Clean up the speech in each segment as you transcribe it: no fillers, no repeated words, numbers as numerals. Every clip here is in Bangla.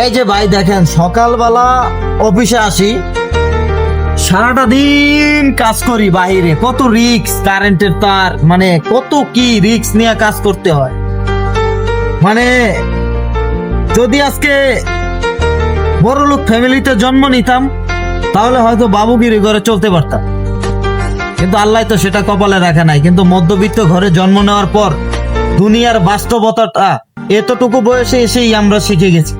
এই যে ভাই দেখেন, সকালবেলা অফিসে আসি, সারাটা দিন কাজ করি বাইরে, কত রিক্স, কারেন্টের তার, মানে কত কি রিক্স নিয়ে কাজ করতে হয়। মানে যদি আজকে বড়লোক ফ্যামিলিতে জন্ম নিতাম তাহলে হয়তো বাবুগিরি ঘরে চলতে পারতাম, কিন্তু আল্লাহ তো সেটা কপালে রাখে নাই। কিন্তু মধ্যবিত্ত ঘরে জন্ম নেওয়ার পর দুনিয়ার বাস্তবতাটা এতটুকু বয়সে এসেই আমরা শিখে গেছি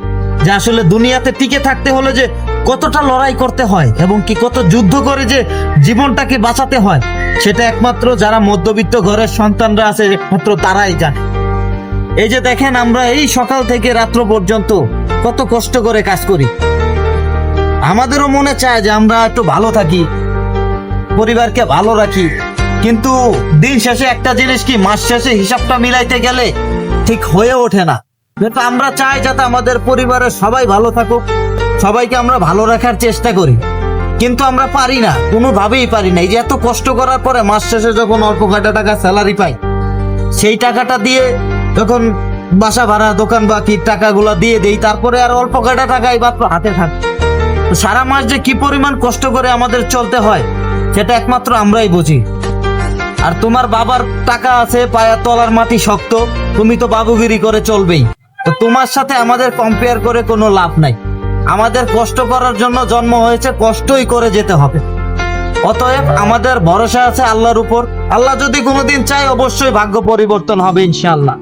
যে আসলে দুনিয়াতে টিকে থাকতে হলে যে কতটা লড়াই করতে হয় এবং কি কত যুদ্ধ করে যে জীবনটাকে বাঁচাতে হয়, সেটা একমাত্র যারা মধ্যবিত্ত ঘরের সন্তানরা আছে একমাত্র তারাই জানে। এই যে দেখেন, আমরা এই সকাল থেকে রাত্র পর্যন্ত কত কষ্ট করে কাজ করি। আমাদেরও মনে চায় যে আমরা একটু ভালো থাকি, পরিবারকে ভালো রাখি, কিন্তু দিন শেষে একটা জিনিস কি, মাস শেষে হিসাবটা মিলাইতে গেলে ঠিক হয়ে ওঠে না। কিন্তু আমরা চাই যাতে আমাদের পরিবারের সবাই ভালো থাকুক, সবাইকে আমরা ভালো রাখার চেষ্টা করি, কিন্তু আমরা পারি না, কোনোভাবেই পারি না। এই যে এত কষ্ট করার পরে মাস শেষে যখন অল্প কয়টা টাকা স্যালারি পাই, সেই টাকাটা দিয়ে যখন বাসা ভাড়া, দোকান বাকি টাকাগুলো দিয়ে দেই, তারপরে আর অল্প কয়টা টাকাই মাত্র হাতে থাকে। সারা মাস যে কি পরিমাণ কষ্ট করে আমাদের চলতে হয় সেটা একমাত্র আমরাই বুঝি। আর তোমার বাবার টাকা আছে, পায়ের তলার মাটি শক্ত, তুমি তো বাবুগিরি করে চলবেই। তো তোমার সাথে আমাদের কম্পেয়ার করে কোনো লাভ নাই। আমাদের কষ্ট করার জন্য জন্ম হয়েছে, কষ্টই করে যেতে হবে। অতএব আমাদের ভরসা আছে আল্লাহর উপর। আল্লাহ যদি কোনোদিন চায় অবশ্যই ভাগ্য পরিবর্তন হবে ইনশাআল্লাহ।